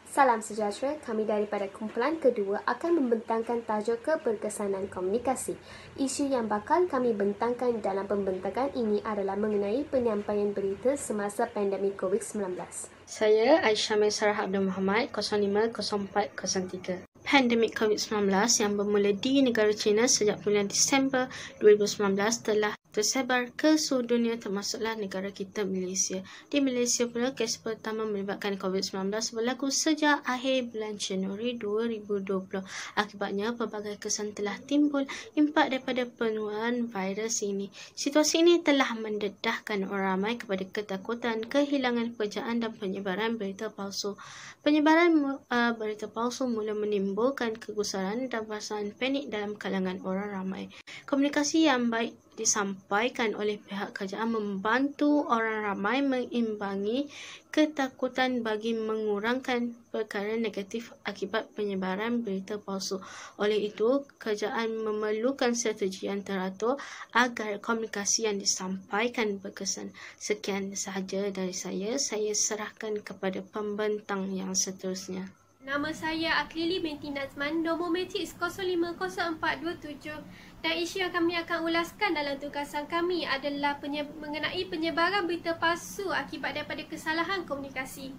Salam sejahtera, kami daripada kumpulan kedua akan membentangkan tajuk keberkesanan komunikasi. Isu yang bakal kami bentangkan dalam pembentakan ini adalah mengenai penyampaian berita semasa pandemik COVID-19. Saya Aisyah Maisarah Abdul Muhammad 050403. Pandemik COVID-19 yang bermula di negara China sejak bulan Disember 2019 telah tersebar ke seluruh dunia termasuklah negara kita Malaysia. Di Malaysia pula, kes pertama melibatkan COVID-19 berlaku sejak akhir bulan Januari 2020. Akibatnya, pelbagai kesan telah timbul impak daripada penularan virus ini. Situasi ini telah mendedahkan orang ramai kepada ketakutan, kehilangan pekerjaan dan penyebaran berita palsu. Penyebaran berita palsu mula menimbulkan kegusaran dan perasaan panik dalam kalangan orang ramai. Komunikasi yang baik disampaikan oleh pihak kerajaan membantu orang ramai mengimbangi ketakutan bagi mengurangkan perkara negatif akibat penyebaran berita palsu. Oleh itu, kerajaan memerlukan strategi yang teratur agar komunikasi yang disampaikan berkesan. Sekian sahaja dari saya serahkan kepada pembentang yang seterusnya. Nama saya Aklili binti Nazman, nombor matrik 050427 dan isu yang kami akan ulaskan dalam tugasan kami adalah mengenai penyebaran berita palsu akibat daripada kesalahan komunikasi.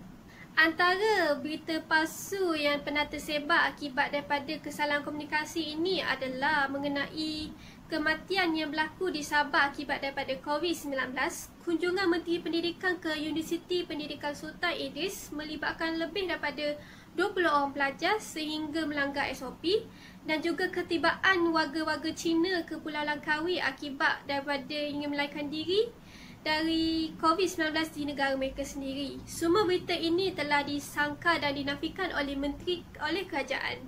Antara berita palsu yang pernah tersebar akibat daripada kesalahan komunikasi ini adalah mengenai kematian yang berlaku di Sabah akibat daripada COVID-19, kunjungan Menteri Pendidikan ke Universiti Pendidikan Sultan Idris melibatkan lebih daripada 20 orang pelajar sehingga melanggar SOP, dan juga ketibaan warga-warga Cina ke Pulau Langkawi akibat daripada ingin melarikan diri dari COVID-19 di negara mereka sendiri. Semua berita ini telah disangka dan dinafikan oleh kerajaan.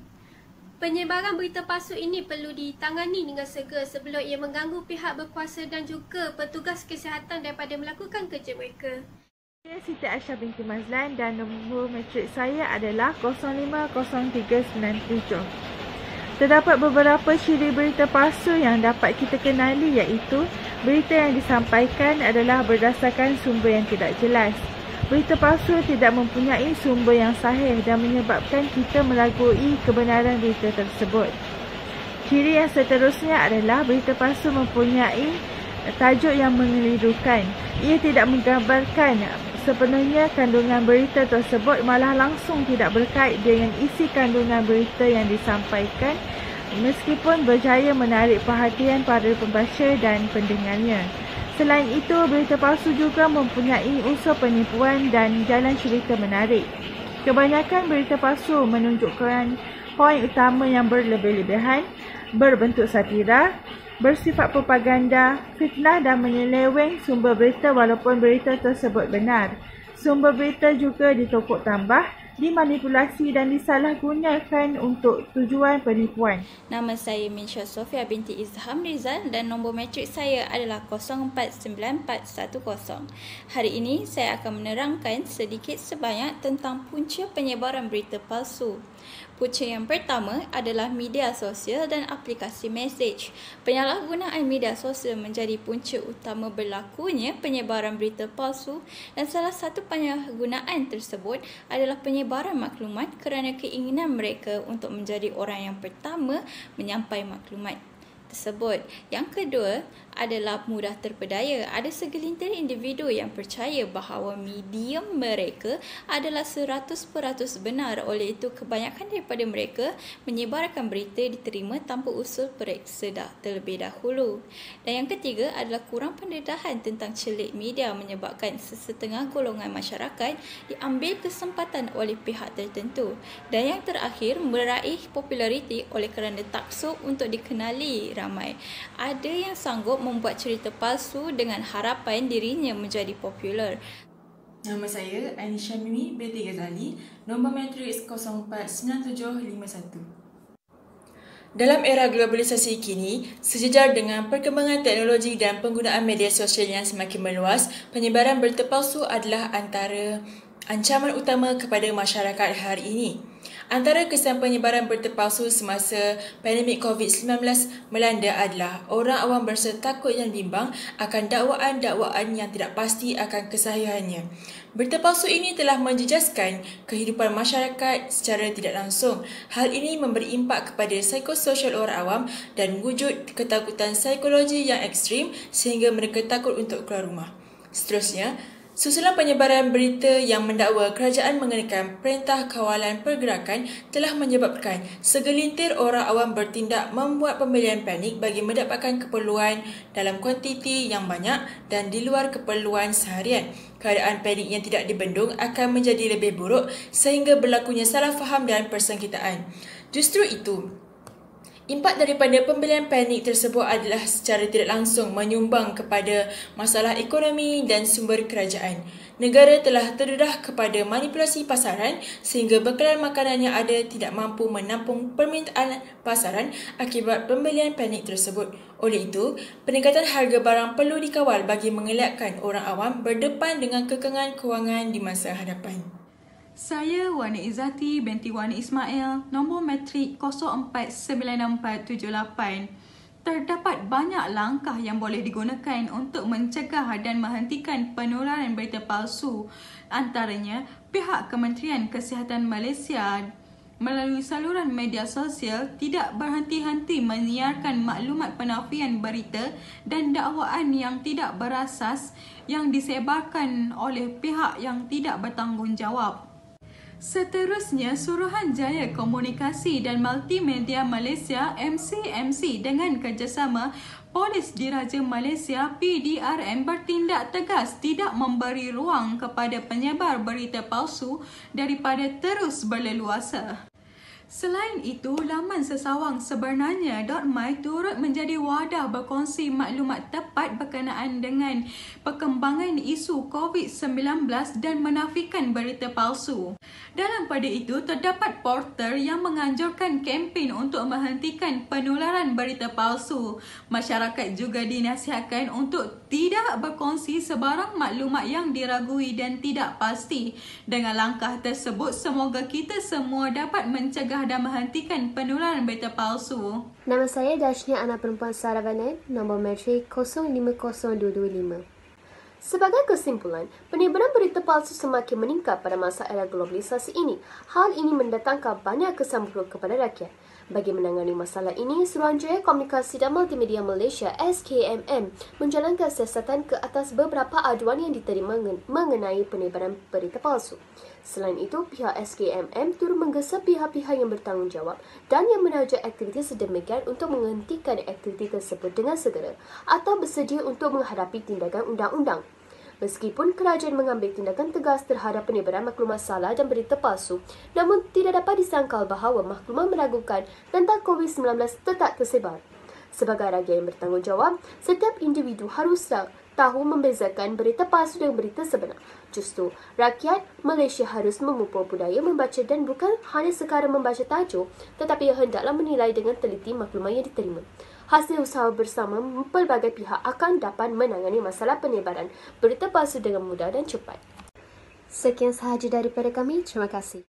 Penyebaran berita palsu ini perlu ditangani dengan segera sebelum ia mengganggu pihak berkuasa dan juga petugas kesihatan daripada melakukan kerja mereka. Saya Siti Aisyah binti Mazlan dan nombor matrik saya adalah 050397. Terdapat beberapa ciri berita palsu yang dapat kita kenali, iaitu berita yang disampaikan adalah berdasarkan sumber yang tidak jelas. Berita palsu tidak mempunyai sumber yang sahih dan menyebabkan kita meragui kebenaran berita tersebut. Ciri yang seterusnya adalah berita palsu mempunyai tajuk yang mengelirukan. Ia tidak menggambarkan sepenuhnya kandungan berita tersebut, malah langsung tidak berkait dengan isi kandungan berita yang disampaikan, meskipun berjaya menarik perhatian para pembaca dan pendengarnya. Selain itu, berita palsu juga mempunyai unsur penipuan dan jalan cerita menarik. Kebanyakan berita palsu menunjukkan poin utama yang berlebih-lebihan, berbentuk satira, bersifat propaganda, fitnah dan menyeleweng sumber berita walaupun berita tersebut benar. Sumber berita juga ditokok tambah, dimanipulasi dan disalahgunakan untuk tujuan penipuan. Nama saya Minsha Sofia binti Izham Rizal dan nombor matrik saya adalah 049410. Hari ini saya akan menerangkan sedikit sebanyak tentang punca penyebaran berita palsu. Punca yang pertama adalah media sosial dan aplikasi mesej. Penyalahgunaan media sosial menjadi punca utama berlakunya penyebaran berita palsu, dan salah satu penyalahgunaan tersebut adalah penyebaran maklumat kerana keinginan mereka untuk menjadi orang yang pertama menyampai maklumat tersebut. Yang kedua adalah mudah terpedaya. Ada segelintir individu yang percaya bahawa medium mereka adalah 100% benar. Oleh itu, kebanyakan daripada mereka menyebarkan berita diterima tanpa usul periksa terlebih dahulu. Dan yang ketiga adalah kurang pendedahan tentang celik media, menyebabkan sesetengah golongan masyarakat diambil kesempatan oleh pihak tertentu. Dan yang terakhir, meraih populariti oleh kerana taksub untuk dikenali ramai. Ada yang sanggup membuat cerita palsu dengan harapan dirinya menjadi popular. Nama saya Anisha Mimi binti Ghazali, nombor matrik 049751. Dalam era globalisasi kini, sejajar dengan perkembangan teknologi dan penggunaan media sosial yang semakin meluas, penyebaran berita palsu adalah antara ancaman utama kepada masyarakat hari ini. Antara kesan penyebaran berita palsu semasa pandemik COVID-19 melanda adalah orang awam berasa takut dan bimbang akan dakwaan-dakwaan yang tidak pasti akan kesahihannya. Berita palsu ini telah menjejaskan kehidupan masyarakat secara tidak langsung. Hal ini memberi impak kepada psikososial orang awam dan wujud ketakutan psikologi yang ekstrim sehingga mereka takut untuk keluar rumah. Seterusnya, susulan penyebaran berita yang mendakwa kerajaan mengenakan Perintah Kawalan Pergerakan telah menyebabkan segelintir orang awam bertindak membuat pembelian panik bagi mendapatkan keperluan dalam kuantiti yang banyak dan di luar keperluan seharian. Keadaan panik yang tidak dibendung akan menjadi lebih buruk sehingga berlakunya salah faham dan persengketaan. Justru itu, impak daripada pembelian panik tersebut adalah secara tidak langsung menyumbang kepada masalah ekonomi dan sumber kerajaan. Negara telah terdedah kepada manipulasi pasaran sehingga bekalan makanan yang ada tidak mampu menampung permintaan pasaran akibat pembelian panik tersebut. Oleh itu, peningkatan harga barang perlu dikawal bagi mengelakkan orang awam berdepan dengan kekangan kewangan di masa hadapan. Saya Wani Izzati binti Wani Ismail, nombor matrik 049478. Terdapat banyak langkah yang boleh digunakan untuk mencegah dan menghentikan penularan berita palsu. Antaranya, pihak Kementerian Kesihatan Malaysia melalui saluran media sosial tidak berhenti-henti menyiarkan maklumat penafian berita dan dakwaan yang tidak berasas yang disebarkan oleh pihak yang tidak bertanggungjawab. Seterusnya, Suruhanjaya Komunikasi dan Multimedia Malaysia MCMC dengan kerjasama Polis Diraja Malaysia PDRM bertindak tegas tidak memberi ruang kepada penyebar berita palsu daripada terus berleluasa. Selain itu, laman sesawang sebenarnya.my turut menjadi wadah berkongsi maklumat tepat berkenaan dengan perkembangan isu COVID-19 dan menafikan berita palsu. Dalam pada itu, terdapat portal yang menganjurkan kempen untuk menghentikan penularan berita palsu. Masyarakat juga dinasihatkan untuk tidak berkongsi sebarang maklumat yang diragui dan tidak pasti. Dengan langkah tersebut, semoga kita semua dapat mencegah dan menghentikan penularan berita palsu. Nama saya Dashnia anak perempuan Saravanan, nombor matrik 050225. Sebagai kesimpulan, penyebaran berita palsu semakin meningkat pada masa era globalisasi ini. Hal ini mendatangkan banyak kesan buruk kepada rakyat. Bagi menangani masalah ini, Suruhanjaya Komunikasi dan Multimedia Malaysia SKMM menjalankan siasatan ke atas beberapa aduan yang diterima mengenai penyebaran berita palsu. Selain itu, pihak SKMM turut menggesa pihak-pihak yang bertanggungjawab dan yang menaja aktiviti sedemikian untuk menghentikan aktiviti tersebut dengan segera atau bersedia untuk menghadapi tindakan undang-undang. Meskipun kerajaan mengambil tindakan tegas terhadap penyebaran maklumat salah dan berita palsu, namun tidak dapat disangkal bahawa maklumat meragukan tentang COVID-19 tetap tersebar. Sebagai rakyat yang bertanggungjawab, setiap individu harus tahu membezakan berita palsu dan berita sebenar. Justru, rakyat Malaysia harus memupuk budaya membaca dan bukan hanya sekadar membaca tajuk, tetapi hendaklah menilai dengan teliti maklumat yang diterima. Hasil usaha bersama pelbagai pihak akan dapat menangani masalah penyebaran berita palsu dengan mudah dan cepat. Sekian sahaja daripada kami. Terima kasih.